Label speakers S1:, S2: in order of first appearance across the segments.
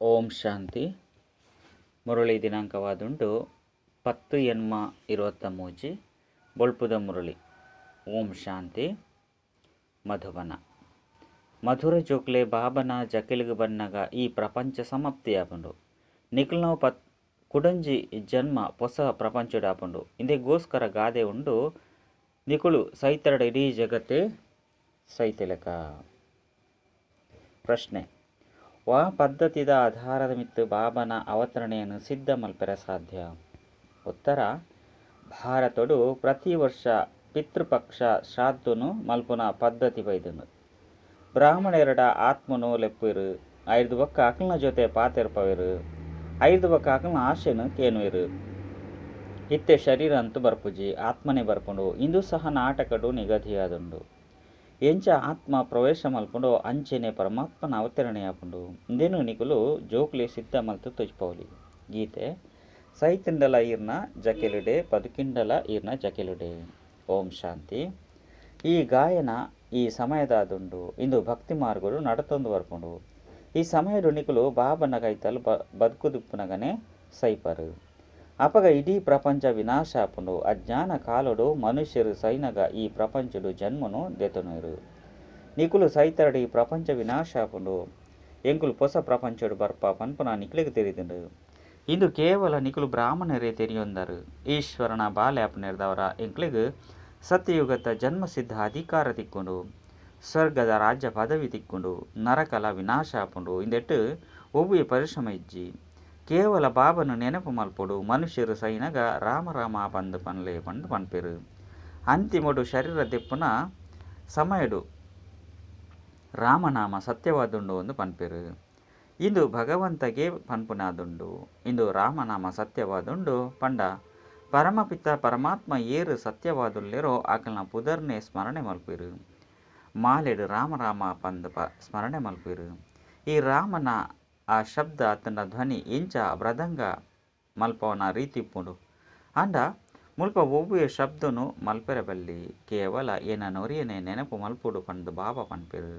S1: ಓಂ ಶಾಂತಿ. ಮುರಳಿ ದಿನಾಂಕವಾದುಂಡು 10/8/23 ಬೊಳ್ಪುದ ಮುರಳಿ. ಓಂ ಶಾಂತಿ. ಮಧುವನ ಮಧುರ ಜೋಕ್ಲೆ ಬಾಬನ ಜಕೆಲಿಗೆ ಬನ್ನಗ ಈ ಪ್ರಪಂಚ ಸಮಾಪ್ತಿಯಾಪುಂಡು. ನಿಖಲ್ನವು ಕುಡಂಜಿ ಜನ್ಮ ಹೊಸ ಪ್ರಪಂಚಡಾಪುಂಡು. ಇಂದೆಗೋಸ್ಕರ ಗಾದೆ ಉಂಡು, ನಿಖುಳು ಸೈತರಡ ಇಡೀ ಜಗತ್ತೇ ಸೈತೆಲಕ. ಪ್ರಶ್ನೆ: ವಾ ಪದ್ಧತಿದ ಆಧಾರದ ಮಿತ್ತು ಬಾಬನ ಅವತರಣೆಯನ್ನು ಸಿದ್ಧ ಮಲ್ಪೆರ ಸಾಧ್ಯ? ಉತ್ತರ: ಭಾರತಡು ಪ್ರತಿ ವರ್ಷ ಪಿತೃಪಕ್ಷ ಶ್ರಾದ್ದನು ಮಲ್ಪುನ ಪದ್ಧತಿ ಬೈದನು. ಬ್ರಾಹ್ಮಣೆರಡ ಆತ್ಮನು ಲೆಪ್ಪುವೆರು, ಐದು ಬೊಕ್ಕ ಅಕಲ್ನ ಜೊತೆ ಪಾತೆರ್ಪವೆರು, ಐದು ಬೊಕ್ಕ ಅಕಲ್ನ ಆಶೆನು ಕೇನುವೆರು. ಇತ್ತೆ ಶರೀರ ಅಂತೂ ಬರ್ಪುಜಿ, ಆತ್ಮನೇ ಬರ್ಪುಂಡು. ಇಂದು ಸಹ ನಾಟಕಡು ನಿಗದಿಯಾದುಂಡು. ಎಂಚ ಆತ್ಮ ಪ್ರವೇಶ ಮಲ್ಪುಂಡು ಅಂಚೆನೆ ಪರಮಾತ್ಮನ ಅವತರಣೆಯಾಪುಂಡು. ಇಂದೇನು ನಿಕುಲು ಜೋಕ್ಲೆ ಸಿದ್ಧ ಮಲ್ತು ತುಜ್ಪೌಲಿ. ಗೀತೆ: ಸೈತಿಂಡಲ ಈರ್ನ ಜಕೆಲುಡೆ ಬದುಕಿಂಡಲ ಈರ್ನ ಜಕೆಲುಡೆ. ಓಂ ಶಾಂತಿ. ಈ ಗಾಯನ ಈ ಸಮಯದಾದುಂಡು. ಇಂದು ಭಕ್ತಿ ಮಾರ್ಗಡು ನಡತೊಂದು ಬರ್ಪುಂಡು. ಈ ಸಮಯಡು ನಿಕುಲು ಬಾಬನ ಕೈತಲು ಬದುಕುದಿಪ್ಪುನಗನೆ ಸೈಪರು. ಅಪಗ ಇಡೀ ಪ್ರಪಂಚ ವಿನಾಶ ಆಪುಂಡು. ಅಜ್ಞಾನ ಕಾಲಡು ಮನುಷ್ಯರು ಸೈನಗ ಈ ಪ್ರಪಂಚಡು ಜನ್ಮನು ದೆತುನೆರು. ನಿಕುಲು ಸೈತರಡು ಈ ಪ್ರಪಂಚ ವಿನಾಶ ಆಪುಂಡು. ಎಂಕುಲು ಹೊಸ ಪ್ರಪಂಚಡು ಬರ್ಪ ಪನ್ಪುನ ನಿಕ್ಲಿಗೆ ತೆರಿದುಂಡು. ಇಂದು ಕೇವಲ ನಿಕುಲು ಬ್ರಾಹ್ಮಣರೇ ತೆರಿಯೊಂದರು. ಈಶ್ವರನ ಬಾಲೆ ಆಪುನೆರ್ದವರ ಎಂಕ್ಲಿಗೆ ಸತ್ಯಯುಗದ ಜನ್ಮಸಿದ್ಧ ಅಧಿಕಾರ ತಿಕ್ಕೊಂಡು, ಸ್ವರ್ಗದ ರಾಜ್ಯ ಪದವಿ ತಿಕ್ಕೊಂಡು, ನರಕಲ ವಿನಾಶ ಆಪುಂಡು. ಇಂದೆಟ್ಟು ಒವ್ವೆ ಪರಿಶ್ರಮ ಇಜ್ಜಿ ಕೇವಲ ಬಾಬನು ನೆನಪು ಮಲ್ಪೊಡು ಮನುಷ್ಯರು ಸೈನಗ ರಾಮ ರಾಮ ಪಂದು ಪನ್ಲೆ ಪಂದು ಪನ್ಪೆರು. ಅಂತಿಮಡು ಶರೀರ ದೆಪ್ಪುನ ಸಮಯಡು ರಾಮನಾಮ ಸತ್ಯವಾದುಂಡು ಒಂದು ಪನ್ಪೆರು. ಇಂದು ಭಗವಂತಗೆ ಪನ್ಪುನಾದುಂಡು. ಇಂದು ರಾಮನಾಮ ಸತ್ಯವಾದುಂಡು ಪಂಡ ಪರಮಪಿತ ಪರಮಾತ್ಮ ಏರು ಸತ್ಯವಾದುಲ್ಲೆರೋ ಆಕಲ್ನ ಪುದರ್ನೆ ಸ್ಮರಣೆ ಮಲ್ಪೆರು. ಮಾಲೆಡು ರಾಮರಾಮ ಪಂದು ಸ್ಮರಣೆ ಮಲ್ಪೆರು. ಈ ರಾಮನ ಆ ಶಬ್ದ ಆತನ ಧ್ವನಿ ಎಂಚ ಮೃದಂಗ ಮಲ್ಪವನ ರೀತಿ ಇಪ್ಪುಂಡು. ಅಂಡ ಮುಲ್ಪ ಒವ್ವೆ ಶಬ್ದನು ಮಲ್ಪೆರಬಲ್ಲಿ ಕೇವಲ ಏನ ನೊರಿಯನೆ ನೆನಪು ಮಲ್ಪುಡು ಪಂದು ಬಾಬಾ ಪನ್ಪೆರು.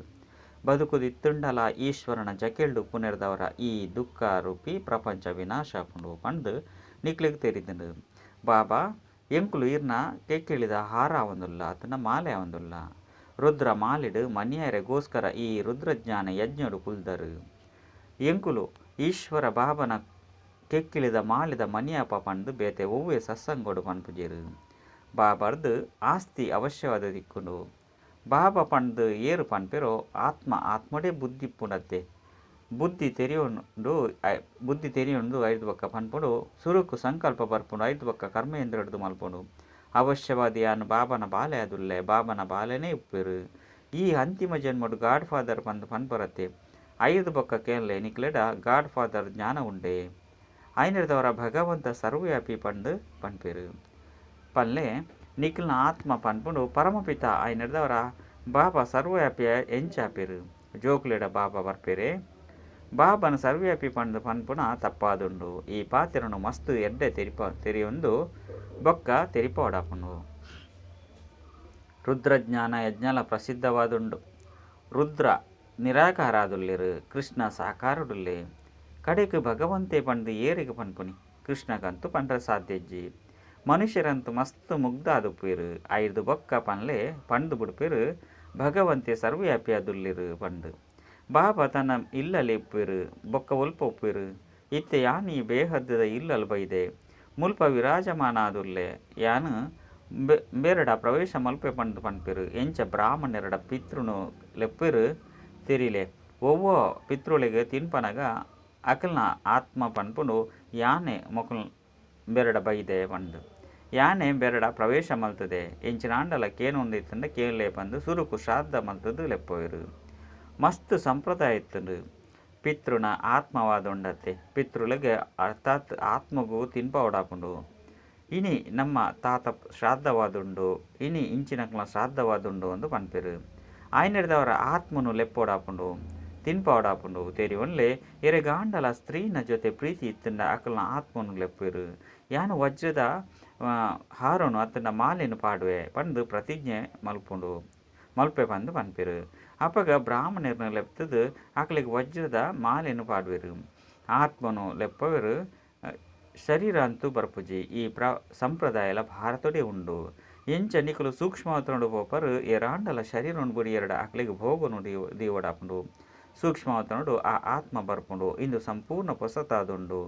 S1: ಬದುಕುದಿತ್ತುಂಡಲ ಈಶ್ವರನ ಜಕೆಲ್ಡು ಪುನೆರ್ದವರ ಈ ದುಃಖ ರೂಪಿ ಪ್ರಪಂಚ ವಿನಾಶ ಆಪುಂಡು ಪಂದು ನಿಕ್ಲಿಗೆ ತೆರಿದುಂಡು. ಬಾಬಾ ಎಂಕುಲು ಈರ್ನ ಕೆಕ್ಕಿಳಿದ ಹಾರ ಆವಂದುಲ್ಲ, ಆತನ ಮಾಲೆ ಆವಂದುಲ್ಲ. ರುದ್ರ ಮಾಲಿಡು ಮನ್ಯಾರೆಗೋಸ್ಕರ ಈ ರುದ್ರಜ್ಞಾನ ಯಜ್ಞಡು ಕುಲ್ದರು. ಎಂಕುಲು ಈಶ್ವರ ಬಾಬನ ಕೆಕ್ಕಿಳಿದ ಮಾಲಿದ ಮನ್ಯಾಪ ಪಂದು ಬೇತೆ ಒವ್ವೆ ಸತ್ಸಂಗೋಡು ಪನ್ಪುಜೆರು. ಬಾಬರ್ದು ಆಸ್ತಿ ಅವಶ್ಯವಾದ ದಿಕ್ಕುಂಡು. ಬಾಬಾ ಪಂದು ಏರು ಪನ್ಪೆರೋ ಆತ್ಮಡೆ ಬುದ್ಧಿ ಪುಂಡತ್ತೆ. ಬುದ್ಧಿ ತೆರಿಯೊಂದು ಐದು ಬೊಕ್ಕ ಪನ್ಪುಡು. ಸುರುಕು ಸಂಕಲ್ಪ ಬರ್ಪುಂಡು. ಐದು ಬೊಕ್ಕ ಕರ್ಮೇಂದ್ರಡ್ದು ಮಲ್ಪುಂಡು. ಅವಶ್ಯವಾದಿ ಯಾನು ಬಾಬನ ಬಾಲೆ ಅದುಲ್ಲೆ, ಬಾಬನ ಬಾಲೆನೇ ಉಪ್ಪೆರು. ಈ ಅಂತಿಮ ಜನ್ಮಡು ಗಾಡ್ ಫಾದರ್ ಪಂದು ಪನ್ಪರತ್ತೆ. ಐದು ಬೊಕ್ಕ ಕೇಳಲೆ ನಿಕ್ಲೆಡ ಗಾಡ್ ಫಾದರ್ ಜ್ಞಾನ ಉಂಡೆ. ಐನರ್ದವರ ಭಗವಂತ ಸರ್ವವ್ಯಾಪಿ ಪಂದು ಪನ್ಪೆರು. ಪನ್ಲೆ ನಿಖಿಲ್ನ ಆತ್ಮ ಪನ್ಪುಂಡು ಪರಮಪಿತ ಐನರ್ದವರ ಬಾಬಾ ಸರ್ವವ್ಯಾಪಿಯ ಎಂಚಾಪೆರು. ಜೋಕ್ಲೆಡ ಬಾಬಾ ಬರ್ಪೆರೆ. ಬಾಬನ ಸರ್ವವ್ಯಾಪಿ ಪಂದು ಪನ್ಪುನ ತಪ್ಪಾದುಂಡು. ಈ ಪಾತ್ರನು ಮಸ್ತು ಎಡ್ಡೆ ತೆರಿಯೊಂದು ಬೊಕ್ಕ ತೆರಿಪೋಡಾಪುಂಡು. ರುದ್ರಜ್ಞಾನ ಯಜ್ಞಲ ಪ್ರಸಿದ್ಧವಾದುಂಡು. ರುದ್ರ ನಿರಾಕಾರಾದುಲ್ಲೆರು, ಕೃಷ್ಣ ಸಾಕಾರಡುಲ್ಲೆ. ಕಡೆಗೆ ಭಗವಂತೆ ಪಂದು ಏರಿಗೆ ಪನ್ಪುನಿ. ಕೃಷ್ಣಗಂತೂ ಪಂಡ್ರ ಸಾಧ್ಯಜ್ಜಿ. ಮನುಷ್ಯರಂತೂ ಮಸ್ತ್ ಮುಗ್ಧ ಆದುಪ್ಪೇರು. ಐದು ಬೊಕ್ಕ ಪನ್ಲೆ ಪಂದು ಬಿಡ್ಪೇರು. ಭಗವಂತೆ ಸರ್ವವ್ಯಾಪಿ ಅದುಲ್ಲೆರು ಪಂಡು. ಬಾಬಾ ತನ್ನ ಇಲ್ಲಲ್ಲಿ ಉಪ್ಪೇರು. ಬೊಕ್ಕ ಒಲ್ಪ ಉಪ್ಪೇರು. ಇತ್ತೆ ಯಾನು ಈ ಬೇಹದ್ದದ ಇಲ್ಲಲು ಬೈದೆ ಮುಲ್ಪ ವಿರಾಜಮಾನ ಆದುಲ್ಲೆ. ಯಾನು ಬೇರಡ ಪ್ರವೇಶ ಮಲ್ಪೆ ಪಂದು ಪನ್ಪೆರು. ಎಂಚ ಬ್ರಾಹ್ಮಣೆರಡ ಪಿತೃನು ಲೆಪ್ಪೆರು ತೆರಿಲೆ. ಒವ್ವೋ ಪಿತೃಳಿಗೆ ತಿನ್ಪನಗ ಅಕಲ್ನ ಆತ್ಮ ಪನ್ಪುಂಡು ಯಾನೆ ಮೊಕಲ್ ಬೆರಡ ಬೈದೆ ಪಂದು. ಯಾನೆ ಬೆರಡ ಪ್ರವೇಶ ಮಲ್ತದೆ. ಎಂಚಿನ ಆಂಡಲ ಕೇನೊಂದಿತ್ತಂಡ ಕೇಳಲೆ ಪಂದು ಸುರುಕು ಶ್ರಾದ್ದ ಮಲ್ತದು ಲೆಪ್ಪವೆರು. ಮಸ್ತ್ ಸಂಪ್ರದಾಯ ಇತ್ತುಂಡು. ಪಿತೃನ ಆತ್ಮವಾದುಂಡತ್ತೆ. ಪಿತೃಳಿಗೆ ಅರ್ಥಾತ್ ಆತ್ಮಗೂ ತಿನ್ಪವಡಾಪುಂಡು. ಇನಿ ನಮ್ಮ ತಾತ ಶ್ರಾದ್ದವಾದುಂಡು, ಇನಿ ಇಂಚಿನಕ್ಲ ಶ್ರಾದ್ದವಾದುಂಡು ಒಂದು ಪನ್ಪೆರು. ಆಯ್ನೆಡ್ದವರ ಆತ್ಮನು ಲೆಪ್ಪೋಡಾಪುಂಡು, ತಿನ್ಪವಡಾಪುಂಡು. ತೆರಿ ಒನ್ಲೆ ಎರೆಗಾಂಡಲ ಸ್ತ್ರೀನ ಜೊತೆ ಪ್ರೀತಿ ಇತ್ತಂಡ ಅಕಲ್ನ ಆತ್ಮನು ಲೆಪ್ಪೆರು. ಯಾನು ವಜ್ರದ ಹಾರನು ಅತ್ತನ ಮಾಲೆನು ಪಾಡುವೆ ಪಂದು ಪ್ರತಿಜ್ಞೆ ಮಲ್ಪೆ ಪಂದು ಪನ್ಪೆರು. ಅಪಗ ಬ್ರಾಹ್ಮಣರ್ನ ಲೆಪ್ತದು ಅಕಲಿಗೆ ವಜ್ರದ ಮಾಲೆನು ಪಾಡುವೆರು. ಆತ್ಮನು ಲೆಪ್ಪವರು ಶರೀರ ಅಂತೂ ಬರ್ಪುಜಿ ಈ ಸಂಪ್ರದಾಯಲ ಭಾರತಡೆ ಉಂಡು ಎಂಚ ನಿಕಲು ಸೂಕ್ಷ್ಮಾವತನುಡು ಪೋಪರು ಎರಾಂಡಲ ಶರೀರ ಬುಡಿ ಎರಡು ಅಕ್ಲಿಗೆ ಭೋಗನು ದೀವಡಾಪುಂಡು ಸೂಕ್ಷ್ಮಾವತನುಡು ಆ ಆತ್ಮ ಬರ್ಪುಂಡು ಇಂದು ಸಂಪೂರ್ಣ ಹೊಸತಾದುಂಡು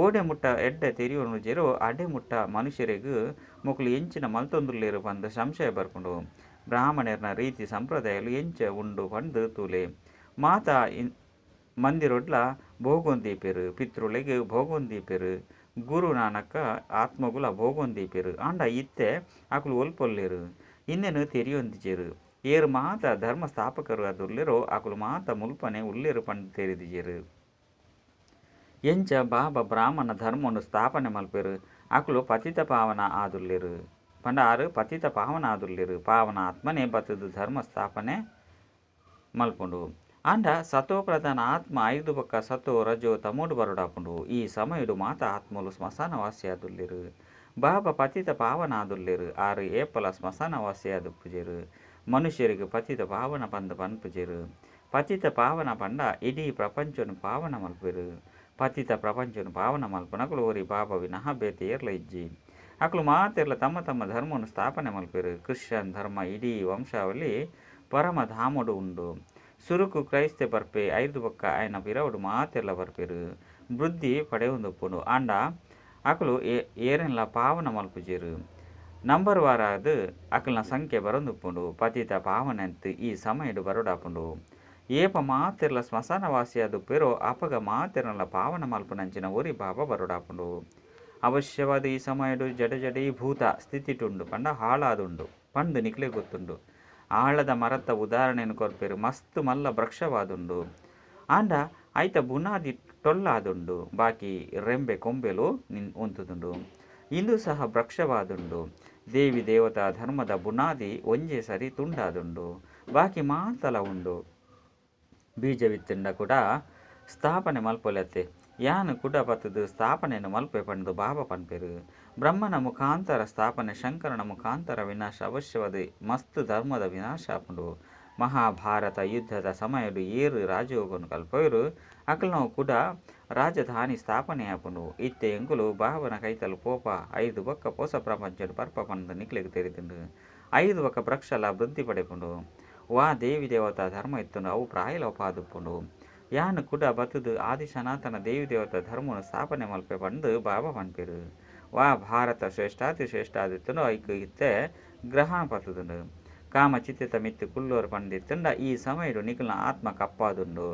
S1: ಓಡೆ ಮುಟ್ಟ ಎಡ್ಡೆ ತೆರಿಯೋನು ಜೆರೋ ಅಡೆ ಮುಟ್ಟ ಮನುಷ್ಯರಿಗೂ ಮೊಕಲು ಎಂಚಿನ ಮಲ್ತೊಂದುಲ್ಲೇರು ಬಂದು ಸಂಶಯ ಬರ್ಪುಂಡು ಬ್ರಾಹ್ಮಣರ್ನ ರೀತಿ ಸಂಪ್ರದಾಯಲು ಎಂಚ ಉಂಡು ಬಂದು ತೂಲೆ ಮಾತಾ ಮಂದಿರೊಡ್ಲ ಭೋಗೊಂದೀಪೆರು ಪಿತೃಳಿಗೆ ಭೋಗೊಂದೀಪೆರು ಗುರು ನಾನಕ ಆತ್ಮಗುಲ ಭೋಗೊಂದೀಪೆರು ಆಂಡ ಇತ್ತೆ ಅಕುಲು ಒಲ್ಪೊಲ್ಲೇರು ಇನ್ನೇನು ತೆರಿಯೊಂದಿಜೇರು ಏರು ಮಾತ ಧರ್ಮ ಸ್ಥಾಪಕರು ಅದುಲ್ಲೆರೋ ಅಕುಲು ಮಾತ ಮುಲ್ಪನೆ ಉಲ್ಲೇರು ಪಂಡು ತೆರೆದಿಜೇರು ಎಂಚ ಬಾಬಾ ಬ್ರಾಹ್ಮಣ ಧರ್ಮವನ್ನು ಸ್ಥಾಪನೆ ಮಲ್ಪೆರು ಅಕುಲು ಪತಿತ ಪಾವನ ಆದುಲ್ಲೇರು ಪಂಡಾರು ಪತಿತ ಪಾವನ ಆದುಲ್ಲೇರು ಪಾವನ ಆತ್ಮನೆ ಬತ್ತದು ಧರ್ಮ ಸ್ಥಾಪನೆ ಮಲ್ಪುಂಡು ಅಂಡ ಸತೋ ಪ್ರಧಾನ ಆತ್ಮ 5 ಬೊಕ್ಕ ಸತೋ ರಜೋ ತಮೋಡು ಬರುಡಾಪುಂಡು ಈ ಸಮಯಡು ಮಾತ ಆತ್ಮಲು ಸ್ಮಶಾನವಾಸಿ ಆದುಲ್ಲೇರು ಬಾಬಾ ಪತಿತ ಪಾವನ ಆದುಲ್ಲೇರು ಆರು ಏಪಲ ಸ್ಮಶಾನವಾಸಿ ಆದುಪ್ಪುಜೇರು ಮನುಷ್ಯರಿಗೆ ಪತಿತ ಪಾವನ ಪಂದು ಪನ್ಪುಜೇರು ಪತಿತ ಪಾವನ ಪಂಡ ಇಡೀ ಪ್ರಪಂಚನು ಪಾವನ ಮಲ್ಪೆರು ಪತಿತ ಪ್ರಪಂಚನು ಪಾವನ ಮಲ್ಪನಕುಲು ಓರಿ ಬಾಬಾ ವಿನಃ ಬೇತೆ ಏರ್ಲ ಇಜ್ಜಿ ಅಕಲು ಮಾತೆರ್ಲ ತಮ್ಮ ತಮ್ಮ ಧರ್ಮವನ್ನು ಸ್ಥಾಪನೆ ಮಲ್ಪೆರು ಕ್ರಿಶ್ಚಿಯನ್ ಧರ್ಮ ಇಡೀ ವಂಶಾವಳಿ ಪರಮ ಧಾಮಡು ಉಂಡು ಸುರುಕು ಕ್ರೈಸ್ತೆ ಬರ್ಪೆ 5 ಬೊಕ್ಕ ಆಯ್ನ ಪಿರವುಡು ಮಾತೆರ್ಲ ಬರ್ಪೆರು ಬುದ್ಧಿ ಪಡೆಯೊಂದುಪ್ಪುಂಡು ಆಂಡ ಅಕಲು ಏರೆನ್ಲ ಪಾವನ ಮಲ್ಪುಜೇರು ನಂಬರ್ ವಾರಾದು ಅಕಲ್ನ ಸಂಖ್ಯೆ ಬರೊಂದುಪ್ಪುಂಡು ಪತಿತ ಪಾವನೆಂತ್ ಈ ಸಮಯಡು ಬರೋಡಾಪುಂಡು ಏಪ ಮಾತೆರ್ಲ ಸ್ಮಶಾನವಾಸಿಯಾದು ಪೆರೋ ಅಪಗ ಮಾತೆರ್ನಲ ಪಾವನ ಮಲ್ಪುನಂಚಿನ ಒರಿ ಬಾಬಾ ಬರೋಡಾಪುಂಡು ಅವಶ್ಯವಾದ ಈ ಸಮಯಡು ಜಡಜಡೀ ಭೂತ ಸ್ಥಿತಿಟುಂಡು ಪಂಡ ಹಾಳಾದುಂಡು ಪಂಡು ನಿಕ್ಲೆ ಗೊತ್ತುಂಡು ಆಳದ ಮರತ್ತ ಉದಾಹರಣೆಯನ್ನು ಕೊರ್ಪೆರು ಮಸ್ತ್ ಮಲ್ಲ ವೃಕ್ಷವಾದುಂಡು ಆಂಡ ಐತ ಬುನಾದಿ ಟೊಲ್ಲಾದುಂಡು ಬಾಕಿ ರೆಂಬೆ ಕೊಂಬೆಲು ಉಂತುದುಂಡು ಇಂದು ಸಹ ವೃಕ್ಷವಾದುಂಡು ದೇವಿ ದೇವತಾ ಧರ್ಮದ ಬುನಾದಿ ಒಂಜೆ ಸರಿ ತುಂಡಾದುಂಡು ಬಾಕಿ ಮಾತಲ ಉಂಡು ಬೀಜವಿತ್ತುಂಡ ಕೂಡ ಸ್ಥಾಪನೆ ಮಲ್ಪೊಲತ್ತೆ ಯಾನು ಕುಡ ಪತ್ತದು ಸ್ಥಾಪನೆಯನ್ನು ಮಲ್ಪೆ ಪಂಡು ಬಾಬಾ ಪನ್ಪೆರು ಬ್ರಹ್ಮನ ಮುಖಾಂತರ ಸ್ಥಾಪನೆ ಶಂಕರನ ಮುಖಾಂತರ ವಿನಾಶ ಅವಶ್ಯವಾದ ಮಸ್ತ್ ಧರ್ಮದ ವಿನಾಶ ಆಪುಂಡು ಮಹಾಭಾರತ ಯುದ್ಧದ ಸಮಯಡು ಏರು ರಾಜಯೋಗನು ಕಲ್ಪರು ಅಕಲ್ನವು ಕೂಡ ರಾಜಧಾನಿ ಸ್ಥಾಪನೆ ಆಪುಂಡು ಇತ್ತೆ ಎಂಕುಲು ಬಾಬನ ಕೈತಲು ಪೋಪ 5 ಬೊಕ್ಕ ಹೊಸ ಪ್ರಪಂಚಡು ಪರ್ಪ ಪಂದು ನಿಕ್ಲೆಗೆ ತೆರೆದುಂಡು 5 ಬೊಕ್ಕ ವೃಕ್ಷಲ ವೃದ್ಧಿ ಪಡೆಪುಂಡು ವಾ ದೇವಿ ದೇವತಾ ಧರ್ಮ ಇತ್ತುಂಡು ಅವು ಪ್ರಾಯಲ ಪಾದುಪ್ಪುಂಡು ಯಾನು ಕೂಡ ಬತ್ತದು ಆದಿ ಸನಾತನ ದೇವಿ ದೇವತಾ ಧರ್ಮವನ್ನು ಸ್ಥಾಪನೆ ಮಲ್ಪೆ ಪಂದು ಬಾಬಾ ಪನ್ಪೆರು ವಾ ಭಾರತ ಶ್ರೇಷ್ಠಾತಿ ಶ್ರೇಷ್ಠಾದಿತ್ತುಂಡು ಐಕ್ ಇತ್ತೆ ಗ್ರಹಣ ಪತ್ತುದುಂಡು ಕಾಮ ಚಿತ್ತಿತ ಮಿತ್ತು ಕುಲ್ಲೋರು ಪಂದಿತ್ತುಂಡ ಈ ಸಮಯಡು ನಿಕುಲ್ನ ಆತ್ಮ ಕಪ್ಪಾದುಂಡು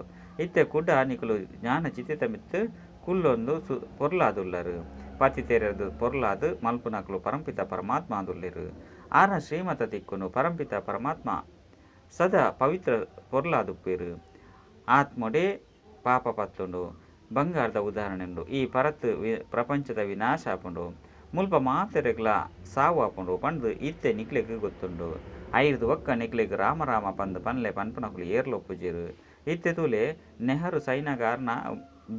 S1: ಇತ್ತೆ ಕೂಡ ನಿಕುಲು ಜ್ಞಾನ ಚಿತ್ತಿತ ಮಿತ್ತು ಕುಲ್ಲೊಂದು ಪೊರ್ಲಾದುಲ್ಲರು ಪತಿ ತೆರೆದು ಪೊರ್ಲಾದು ಮಲ್ಪುನಕಲು ಪರಂಪಿತ ಪರಮಾತ್ಮ ಆದುಲ್ಲೆರು ಆರ್ನ ಶ್ರೀಮತ ತಿಕ್ಕುನು ಪರಂಪಿತ ಪರಮಾತ್ಮ ಸದಾ ಪವಿತ್ರ ಪೊರ್ಲಾದುಪ್ಪೇರು ಆತ್ಮೊಡೆ ಪಾಪ ಪತ್ತುಂಡು ಬಂಗಾರದ ಉದಾಹರಣೆ ಉಂಡು ಈ ಪರತ್ ಪ್ರಪಂಚದ ವಿನಾಶ ಆಪುಂಡು ಮುಲ್ಪ ಮಾತೆರೆಗ್ಲ ಸಾವು ಆಪುಂಡು ಪಂಡು ಇತ್ತೆ ನಿಕ್ಲೆಗ್ ಗೊತ್ತುಂಡು 5 ಒಕ್ಕ ನಿಕ್ಲೆಗ್ ರಾಮರಾಮ ಪಂದು ಪನ್ಲೆ ಪನ್ಪುನಕುಲು ಏರ್ಲೊಪ್ಪುಜೇರು ಇತ್ತೆ ತೂಲೆ ನೆಹರು ಸೈನಗಾರ್ನ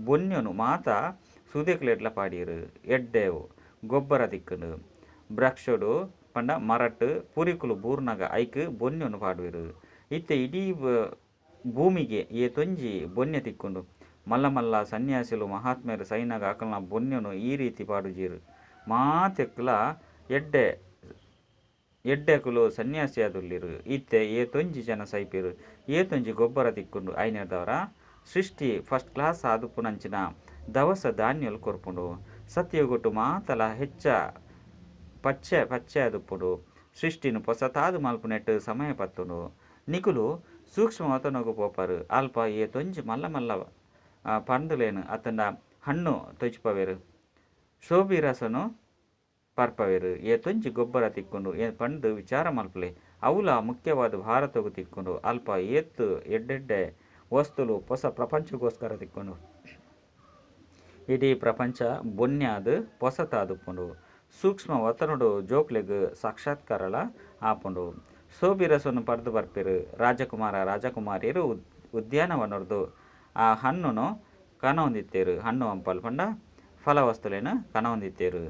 S1: ಬೊನ್ಯನು ಮಾತ ಸುದೆಕ್ಲೆಡ್ಲ ಪಾಡೀರು ಎಡ್ಡೆವು ಗೊಬ್ಬರ ತಿಕ್ಕುಂಡು ಬ್ರಕ್ಷಡು ಪಂಡ ಮರಟ್ ಪುರಿಕುಲು ಬೂರ್ನಗ ಐಕ್ ಬೊನ್ಯನು ಪಾಡುವೆರು ಇತ್ತೆ ಇಡೀ ಭೂಮಿಗೆ ಏತೊಂಜಿ ಬೊನ್ನೆ ತಿಕ್ಕುಂಡು ಮಲ್ಲ ಮಲ್ಲ ಸನ್ಯಾಸಿಲು ಮಹಾತ್ಮೆರು ಸೈನಗ ಅಕಲ್ನ ಬೊನ್ಯನು ಈ ರೀತಿ ಪಾಡುಜೀರು ಮಾತೆಕ್ಲ ಎಡ್ಡೆಕುಲು ಸನ್ಯಾಸಿ ಆದುಲ್ಲಿರು ಇತ್ತೆ ಏತೊಂಜಿ ಜನ ಸೈಪೆರು ಏತೊಂಜಿ ಗೊಬ್ಬರ ತಿಕ್ಕುಂಡು ಐನೇದವರ ಸೃಷ್ಟಿ ಫಸ್ಟ್ ಕ್ಲಾಸ್ ಆದುಪ್ಪುನಂಚಿನ ದವಸ ಧಾನ್ಯಲು ಕೊರ್ಪುಂಡು ಸತ್ಯಗೊಟ್ಟು ಮಾತಲ ಹೆಚ್ಚ ಪಚ್ಚೆ ಆದುಪ್ಪುಡು ಸೃಷ್ಟಿನು ಹೊಸತಾದು ಮಲ್ಪುನೆಟ್ಟು ಸಮಯ ಪತ್ತುಂಡು ನಿಕುಲು ಸೂಕ್ಷ್ಮವತನಗು ಪೋಪರು ಅಲ್ಪ ಏತೊಂಜಿ ಮಲ್ಲ ಮಲ್ಲ ಪಂದುಲೇನು ಅತಂಡ ಹಣ್ಣು ತೊಚ್ಪವೆರು ಶೋಭಿ ರಸನು ಪರ್ಪವೆರು ಏತೊಂಜಿ ಗೊಬ್ಬರ ತಿಕ್ಕೊಂಡು ಪಂಡು ವಿಚಾರ ಮಲ್ಪಲೆ ಅವಲ ಮುಖ್ಯವಾದ ಭಾರತಗೂ ತಿಕ್ಕೊಂಡು ಅಲ್ಪ ಏತ್ತು ಎಡ್ಡೆಡ್ಡೆ ವಸ್ತುಲು ಹೊಸ ಪ್ರಪಂಚಗೋಸ್ಕರ ತಿಕ್ಕೊಂಡು ಇಡೀ ಪ್ರಪಂಚ ಬೊನ್ಯಾದು ಹೊಸತಾದುಪ್ಪುಂಡು ಸೂಕ್ಷ್ಮ ವತನುಡು ಜೋಕ್ಲೆಗ್ ಸಾಕ್ಷಾತ್ಕಾರಲ ಆಪುಂಡು ಶೋಭಿರಸನ್ನು ಪಡೆದು ಬರ್ಪೆರು ರಾಜಕುಮಾರ ರಾಜಕುಮಾರಿಯರು ಉದ್ಯಾನವನದ್ದು ಆ ಹಣ್ಣುನು ಕನ ಹೊಂದಿತ್ತೇರು ಹಣ್ಣು ಹಂಪಲ್ ಪಂಡ ಫಲವಸ್ತುಲೇನು ಕನ ಹೊಂದಿತ್ತೇರು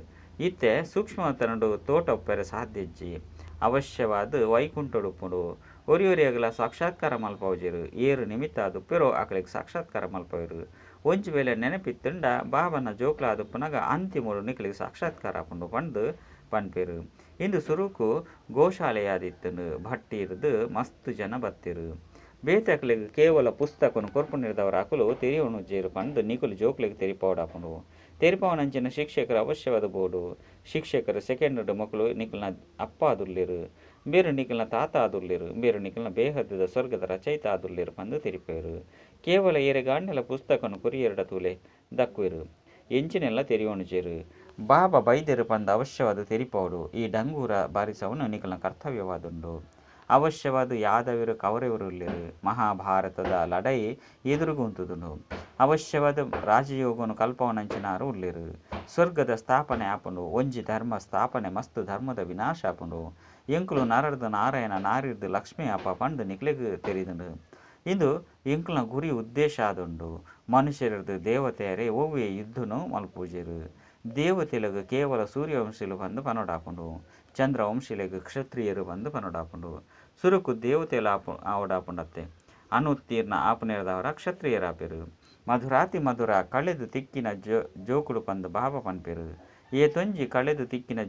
S1: ಇತ್ತೆ ಸೂಕ್ಷ್ಮವತನುಡು ತೋಟ ಉಪ್ಪೆರೆ ಸಾಧ್ಯಜ್ಜಿ ಅವಶ್ಯವಾದ ವೈಕುಂಠಡುಪ್ಪುಡು ಒರಿಯೊರಿಯಗಲ ಸಾಕ್ಷಾತ್ಕಾರ ಮಲ್ಪವುಜೇರು ಏರು ನಿಮಿತ್ತ ದುಪ್ಪೆರೋ ಆಕಳಿಗೆ ಸಾಕ್ಷಾತ್ಕಾರ ಮಲ್ಪವೆರು ಒಂಜಿ ವೇಳೆ ನೆನಪಿತ್ತುಂಡ ಬಾಬನ ಜೋಕ್ಲಾದ ಪುನಗ ಅಂತಿಮರು ನಿಕ್ಲಿಗೆ ಸಾಕ್ಷಾತ್ಕಾರ ಆಪುಂಡು ಪಂದು ಪನ್ಪೆರು. ಇಂದು ಸುರುಕು ಗೋಶಾಲೆಯಾದಿತ್ತುಂಡು ಭಟ್ಟಿರ್ದು ಮಸ್ತ್ ಜನ ಬತ್ತಿರು. ಬೇತಕ್ಲೆಗ್ ಕೇವಲ ಪುಸ್ತಕನು ಕೊರ್ಪುನಿರ್ದವರ ಅಕುಲು ತೆರಿಯೋಣುಜ್ಜೇರು ಪಂದು ನಿಕುಲು ಜೋಕ್ಲೆಗ್ ತೆರಿಪವಡಾಪುಂಡು. ತೆರಿಪವನಂಚಿನ ಶಿಕ್ಷಕರು ಅವಶ್ಯವಾದ ಬೋಡು. ಶಿಕ್ಷಕರು ಸೆಕೆಂಡ್ ಮಕ್ಕಳು ನಿಕಲ್ನ ಅಪ್ಪ ಆದುಲ್ಲೇರು, ಬೇರು ನಿಕಲ್ನ ತಾತ ಆದುಲ್ಲೇರು, ಬೇರು ನಿಕಲ್ನ ಬೇಹದ್ದದ ಸ್ವರ್ಗದ ರಚಯಿತ ಆದುಲ್ಲೇರು ಪಂದು ತೆರಿಪೇರು. ಕೇವಲ ಏರೆಗಾಂಡೆಲ ಪುಸ್ತಕನು ಕುರಿಯೆರಡ ತೂಲೆ ದಕ್ಕುವೆರು ಎಂಚಿನೆಲ್ಲ ತೆರಿಯೋಣುಜೇರು. ಬಾಬಾ ಬೈದ್ಯರು ಪಂದು ಅವಶ್ಯವಾದ ತೆರಿಪವಡು. ಈ ಡಂಗೂರ ಬಾರಿಸವನು ನಿಕಲ್ನ ಕರ್ತವ್ಯವಾದುಂಡು. ಅವಶ್ಯವಾದ ಯಾದವರು ಕವರೆವರು ಉಳ್ಳೇರು. ಮಹಾಭಾರತದ ಲಡೈ ಎದುರುಗುಂತುದುಂಡು. ಅವಶ್ಯವಾದ ರಾಜಯೋಗನು ಕಲ್ಪವನಂಚಿನಾರು ಉಳ್ಳೇರು. ಸ್ವರ್ಗದ ಸ್ಥಾಪನೆ ಆಪುಂಡು. ಒಂಜಿ ಧರ್ಮ ಸ್ಥಾಪನೆ ಮಸ್ತ್ ಧರ್ಮದ ವಿನಾಶ ಆಪುಂಡು. ಎಂಕುಲು ನರರ್ದು ನಾರಾಯಣ ನಾರಿರ್ದು ಲಕ್ಷ್ಮಿ ಆಪ ಪಂಡು ನಿಕ್ಲೆಗ್ ತೆರಿದುಂಡು. ಇಂದು ಎಂಕುಲ್ನ ಗುರಿ ಉದ್ದೇಶ ಆದುಂಡು. ಮನುಷ್ಯರದು ದೇವತೆಯರೇ ಒವ್ವೆ ಯುದ್ಧನು ಮಲ್ಪೂಜೆರು. ದೇವತೆಲಗು ಕೇವಲ ಸೂರ್ಯವಂಶಿಲು ಬಂದು ಪನೋಡಾಪುಂಡು. ಚಂದ್ರವಂಶಿಲೆಗ್ ಕ್ಷತ್ರಿಯರು ಬಂದು ಪನೋಡಾಪುಂಡು. ಸುರುಕು ದೇವತೆಲ ಆವಡಾಪುಂಡತ್ತೆ. ಅನುತ್ತೀರ್ಣ ಆಪುನೆರದವರ ಕ್ಷತ್ರಿಯರಾಪೆರು. ಮಧುರಾತಿ ಮಧುರ ಕಳೆದು ತಿಕ್ಕಿನ ಜೋಕುಲು ಪಂದು ಬಾಬಾ ಪನ್ಪೆರು. ಏತೊಂಜಿ ಕಳೆದು ತಿಕ್ಕಿನ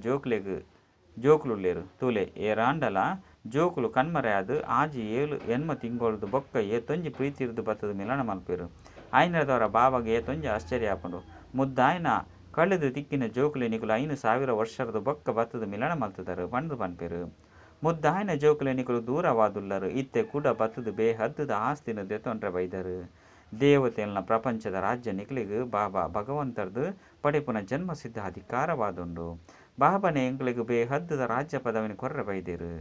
S1: ಜೋಕುಲುಲ್ಲೇರು ತೂಲೆ ಏರಾಂಡಲ ಜೋಕುಲು ಕಣ್ಮರೆಯಾದು ಆಜಿ 7 ತಿಂಗೊಳ್ದು ಬೊಕ್ಕ ಏತೊಂಜಿ ಪ್ರೀತಿರ್ದು ಬತ್ತದು ಮಿಲನ ಮಲ್ಪೆರು. ಆಯ್ನರದವರ ಬಾಬಾಗೆ ಏತೊಂಜಿ ಆಶ್ಚರ್ಯ ಆಪುಂಡು. ಮುದ್ದಾಯ್ನ ಕಳೆದು ತಿಕ್ಕಿನ ಜೋಕುಲೆ ನಿಕುಲು 5,000 ವರ್ಷರದು ಬೊಕ್ಕ ಬತ್ತದು ಮಿಲನ ಮಲ್ತುದರು ಪಂದು ಪನ್ಪೆರು. ಮುದ್ದಾಯ್ನ ಜೋಕುಲೆ ನಿಕುಲು ದೂರವಾದುಲ್ಲರು. ಇತ್ತೆ ಕೂಡ ಬತ್ತದು ಬೇಹದ್ದದ ಆಸ್ತಿನ ದೆತೊಂಡ್ರೆ ಬೈದರು. ದೇವತೆಲ್ನ ಪ್ರಪಂಚದ ರಾಜ್ಯ ನಿಕ್ಲಿಗ್ ಬಾಬಾ ಭಗವಂತರ್ದು ಪಡೆಪುನ ಜನ್ಮಸಿದ್ಧ ಅಧಿಕಾರವಾದುಂಡು. ಬಾಬಾನೆ ಎಂಕ್ಲಿಗ್ ಬೇಹದ್ದದ ರಾಜ್ಯ ಪದವಿನ ಕೊರ್ರೆ ಬೈದಿರು.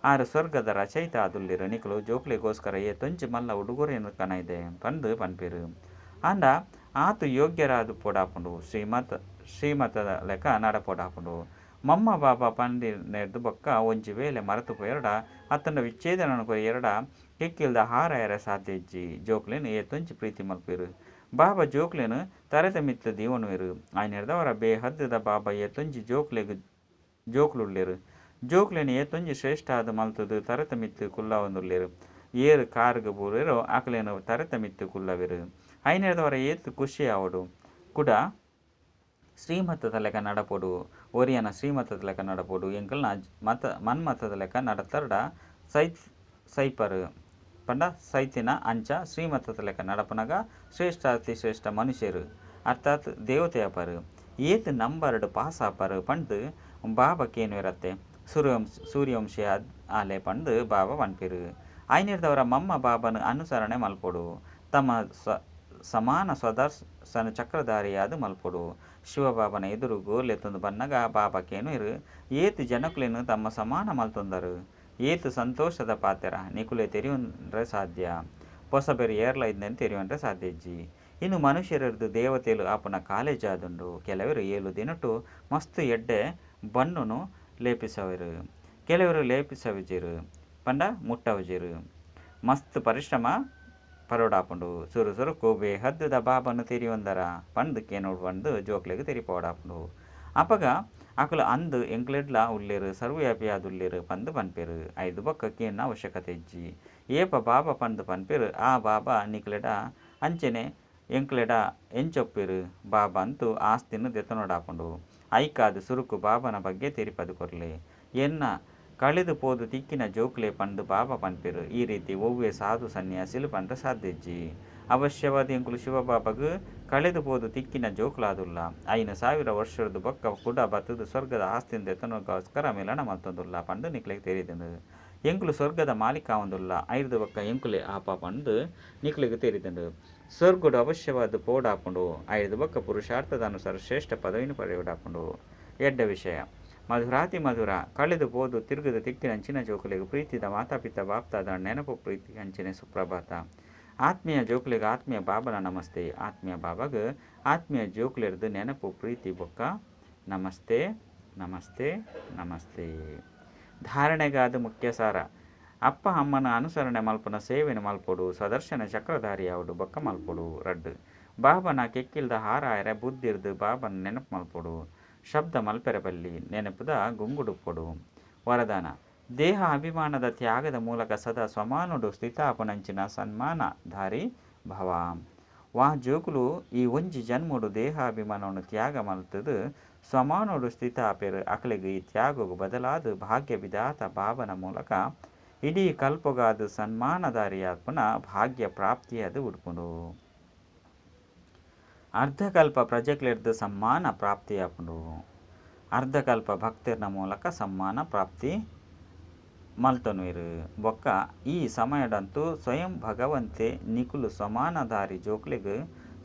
S1: ಆರು ಸ್ವರ್ಗದ ರಚಯಿತ ಆದುಲ್ಲಿರು. ನಿಕುಲು ಜೋಕ್ಲಿಗೋಸ್ಕರ ಏತೊಂಜಿ ಮಲ್ಲ ಉಡುಗೊರೆಯನ್ನು ಕನೈದೆ ಪಂದು ಪನ್ಪೆರು. ಆಂಡ ಆತು ಯೋಗ್ಯರಾದು ಪೋಡಾಪುಂಡು. ಶ್ರೀಮತದ ಲೆಕ್ಕ ನಡಪೋಡಾಪುಂಡು. ಮಮ್ಮ ಬಾಬಾ ಪಂಡಿನೆರ್ದು ಬೊಕ್ಕ ಒಂಜಿ ವೇಳೆ ಮರೆತು ಪೋಯರಡ ಅತ್ತಂಡ ವಿಚ್ಛೇದನ ಕೊಯ್ಯರಡ ಕೆಕ್ಕಿಲ್ದ ಹಾರ ಎರೆ ಸಾಧ್ಯ ಇಜ್ಜಿ ಜೋಕ್ಲೆನ್ ಏತೊಂಜಿ ಪ್ರೀತಿ ಮಲ್ಪೆರು. ಬಾಬಾ ಜೋಕ್ಲೆನ್ ತರೆತ ಮಿತ್ತು ದೀವನುವೆರು. ಆಯ್ನೆರ್ದವರ ಬೇಹದ್ದದ ಬಾಬಾ ಏತೊಂಜಿ ಜೋಕ್ಲುಳ್ಳೇರು. ಜೋಕ್ಲೆನ್ ಏತೊಂಜಿ ಶ್ರೇಷ್ಠ ಆದ ಮಲ್ತದು ತರೆತ ಮಿತ್ತು ಕುಲ್ಲವೊಂದುಲ್ಲೇರು. ಏರು ಕಾರ್ಗ್ ಬೂರೆರೋ ಅಕ್ಲೇನು ತರೆತ ಮಿತ್ತು ಕುಲ್ಲವೆರು. ಆಯ್ನೆರ್ದವರ ಏತು ಖುಷಿ ಆವಡು ಕುಡ ಶ್ರೀಮತದ ಲೆಕ್ಕ ನಡಪೋಡು. ಒರಿಯನ ಶ್ರೀಮತದ ಲೆಕ್ಕ ನಡಪೋಡು. ಎಂಕಲ್ನ ಮನ್ಮತದ ಲೆಕ್ಕ ನಡತರ್ಡ ಸೈಪರು ಪಂಡ ಸೈತಿನ ಅಂಚ ಶ್ರೀಮತದ ಲೆಕ್ಕ ನಡಪನಗ ಶ್ರೇಷ್ಠಾತಿ ಶ್ರೇಷ್ಠ ಮನುಷ್ಯರು ಅರ್ಥಾತ್ ದೇವತೆಯಪರು. ಏತು ನಂಬರ್ಡು ಪಾಸ್ ಆಪರು ಪಂಡು ಬಾಬಾಕ್ಕೇನು ಇರತ್ತೆ. ಸೂರ್ಯವಂಶಿ ಆಲೆ ಪಂಡು ಬಾಬಾ ಪನ್ಪೆರು. ಆಯ್ನೆರ್ದವರ ಮಮ್ಮ ಬಾಬನ ಅನುಸರಣೆ ಮಲ್ಪೊಡು. ತಮ್ಮ ಸಮಾನ ಸ್ವದರ್ಶನ ಚಕ್ರಧಾರಿಯಾದ ಮಲ್ಪೊಡು. ಶಿವಬಾಬನ ಎದುರುಗು ಲೆತ್ತೊಂದು ಬನ್ನಗ ಬಾಬಾಕ್ಕೇನು ಇರು. ಏತು ಜನಕುಲೆನು ತಮ್ಮ ಸಮಾನ ಮಲ್ತೊಂದರು. ಏತು ಸಂತೋಷದ ಪಾತೆರ ನಿಕುಲೆ ತೆರಿಯುಂಡ್ರೆ ಸಾಧ್ಯ. ಪೊಸಬೆರು ಏರ್ಲೈದ್ನೆನ್ ತೆರಿಯುಂಡ್ರೆ ಸಾಧ್ಯ ಇಜ್ಜಿ. ಇನ್ನು ಮನುಷ್ಯರದ್ದು ದೇವತೆಲು ಆಪುನ ಕಾಲೇಜ್ ಆದುಂಡು. ಕೆಲವರು 7 ದಿನಟು ಮಸ್ತ್ ಎಡ್ಡೆ ಬಣ್ಣುನು ಲೇಪಿಸವೆರು. ಕೆಲವರು ಲೇಪಿಸವಿಜಿರು ಪಂಡ ಮುಟ್ಟವಜಿರು. ಮಸ್ತ್ ಪರಿಶ್ರಮ ಪರೋಡಾಪುಂಡು. ಸುರುಕು ಬೇಹದ್ದದ ಬಾಬನು ತೆರಿಯೊಂದರ ಪಂದು ಕೇನೋಡು ಪಂದು ಜೋಕ್ಲೆಗ್ ತೆರಿಪೋಡಾಪುಂಡು. ಅಪಗ ಅಕುಲು ಅಂದು ಎಂಕ್ಲೆಡ್ಲ ಉಳ್ಳೇರು ಸರ್ವವ್ಯಾಪಿ ಆದುಲ್ಲೇರು ಪಂದು ಪನ್ಪೆರು. ಐದು ಬೊಕ್ಕ ಕೇನ್ನ ಅವಶ್ಯಕತೆ ಇಜ್ಜಿ. ಏಪ ಬಾಬಾ ಪಂದು ಪನ್ಪೆರು. ಆ ಬಾಬಾ ನಿಕ್ಲೆಡ ಅಂಚೆನೆ ಎಂಕ್ಲೆಡ ಎಂಚೊಪ್ಪೆರು. ಬಾಬಾ ಅಂತೂ ಆಸ್ತಿನ ದೆತನೋಡಾಪುಂಡು. ಐಕಾದು ಸುರುಕು ಬಾಬನ ಬಗ್ಗೆ ತೆರಿಪದು ಕೊರ್ಲೆ ಎನ್ನ ಕಳೆದು ಪೋದು ತಿಕ್ಕಿನ ಜೋಕ್ಲೆ ಪಂದು ಬಾಬಾ ಪನ್ಪೆರು. ಈ ರೀತಿ ಒವ್ವೆ ಸಾಧು ಸನ್ಯಾಸಿಲು ಪಂಡ್ರೆ ಸಾಧ್ಯಜ್ಜಿ. ಅವಶ್ಯವಾದ ಎಂಕುಲು ಶಿವಬಾಬಾಗು ಕಳೆದು ಪೋದು ತಿಕ್ಕಿನ ಜೋಕ್ಲಾದುಲ್ಲ. 5,000 ವರ್ಷರದು ಬೊಕ್ಕ ಕೂಡ ಬತ್ತದು ಸ್ವರ್ಗದ ಆಸ್ತಿನ ದೆತನಗೋಸ್ಕರ ಮಿಲನ ಮಲ್ತೊಂದುಲ್ಲ ಪಂಡು ನಿಕ್ಲೆಗ್ ತೆರಿದನು. ಎಂಕುಲು ಸ್ವರ್ಗದ ಮಾಲೀಕ ಆವೊಂದುಲ್ಲ. ಐದು ಬೊಕ್ಕ ಎಂಕುಲೆ ಆಪ ಪಂಡು ನಿಕ್ಲೆಗ್ ತೆರಿದನು. ಸ್ವರ್ಗುಡು ಅವಶ್ಯವಾದ ಪೋಡಾಪುಂಡು. ಐದು ಬೊಕ್ಕ ಪುರುಷಾರ್ಥದ ಅನುಸಾರ ಶ್ರೇಷ್ಠ ಪದವಿನ ಪಡೆಯೋಡಾಪುಂಡು. ಎಡ್ಡ ವಿಷಯ ಮಧುರಾತಿ ಮಧುರ ಕಳೆದು ಪೋದು ತಿರುಗದ ತಿಕ್ಕಿನ ಅಂಚಿನ ಜೋಕುಲೆಗೆ ಪ್ರೀತಿದ ಮಾತಾಪಿತ ಬಾಪ್ತಾದ ನೆನಪು ಪ್ರೀತಿ ಅಂಚಿನ ಸುಪ್ರಭಾತ. ಆತ್ಮೀಯ ಜೋಕುಲೆಗೆ ಆತ್ಮೀಯ ಬಾಬನ ನಮಸ್ತೆ. ಆತ್ಮೀಯ ಬಾಬಾಗ ಆತ್ಮೀಯ ಜೋಕುಲೆರ್ದು ನೆನಪು ಪ್ರೀತಿ ಬೊಕ್ಕ ನಮಸ್ತೆ ನಮಸ್ತೆ ನಮಸ್ತೆ. ಧಾರಣೆಗಾದ ಮುಖ್ಯ ಸಾರ ಅಪ್ಪ ಅಮ್ಮನ ಅನುಸರಣೆ ಮಲ್ಪನ ಸೇವೆನ ಮಲ್ಪೊಡು. ಸ್ವದರ್ಶನ ಚಕ್ರಧಾರಿ ಆವಡು ಬೊಕ್ಕ ಮಲ್ಪೊಡು. ರಡ್ಡು ಬಾಬನ ಕೆಕ್ಕಿಲ್ದ ಹಾರ ಎರೆ ಬುದ್ಧಿರ್ದು ಬಾಬನ ನೆನಪು ಮಲ್ಪೊಡು. ಶಬ್ದ ಮಲ್ಪೆರ ಬಲ್ಲಿ ನೆನಪುದ ಗುಂಗುಡುಪ್ಪೊಡು. ವರದಾನ ದೇಹ ಅಭಿಮಾನದ ತ್ಯಾಗದ ಮೂಲಕ ಸದಾ ಸ್ವಮಾನುಡು ಸ್ಥಿತಾಪನಂಚಿನ ಸನ್ಮಾನ ಧಾರಿ ಭವ. ವಾ ಜೋಕುಲು ಈ ಒಂಜಿ ಜನ್ಮಡು ದೇಹಾಭಿಮಾನವನ್ನು ತ್ಯಾಗ ಮಲ್ತದು ಸ್ವಮಾನೋಡು ಸ್ಥಿತ ಆಪೆರು ಅಕಲೆಗ್ ಈ ತ್ಯಾಗವು ಬದಲಾದ ಭಾಗ್ಯ ವಿಧಾತ ಭಾವನ ಮೂಲಕ ಇಡೀ ಕಲ್ಪಗಾದ ಸನ್ಮಾನದಾರಿಯಾತ್ಮನ ಭಾಗ್ಯ ಪ್ರಾಪ್ತಿಯಾದ ಉಡ್ಪುಂಡು. ಅರ್ಧಕಲ್ಪ ಪ್ರಜೆಕ್ಲೆಡ್ದು ಸಮ್ಮಾನ ಪ್ರಾಪ್ತಿಯಾಪುಂಡು. ಅರ್ಧಕಲ್ಪ ಭಕ್ತಿರ್ನ ಮೂಲಕ ಸಮ್ಮಾನ ಪ್ರಾಪ್ತಿ ಮಲ್ತೊನುವೆರು. ಬೊಕ್ಕ ಈ ಸಮಯಡಂತೂ ಸ್ವಯಂ ಭಗವಂತೆ ನಿಕುಲು ಸ್ವಮಾನಧಾರಿ ಜೋಕ್ಲೆಗ್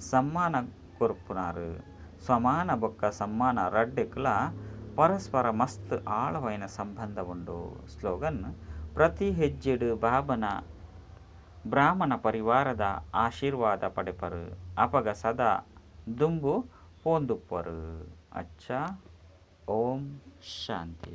S1: ಸಮ್ಮಾನ ಕೊರ್ಪುನಾರು. ಸ್ವಮಾನ ಬೊಕ್ಕ ಸಮ್ಮಾನ ರಡ್ಡೆಕ್ಲ ಪರಸ್ಪರ ಮಸ್ತ್ ಆಳವೈನ ಸಂಬಂಧ ಉಂಡು. ಸ್ಲೋಗನ್: ಪ್ರತಿ ಹೆಜ್ಜೆಡು ಬಾಬನ ಬ್ರಾಹ್ಮಣ ಪರಿವಾರದ ಆಶೀರ್ವಾದ ಪಡೆಪರು ಅಪಗ ಸದಾ ದುಂಬು ಪೋಂದುಪ್ಪರು. ಅಚ್ಚ. ಓಂ ಶಾಂತಿ.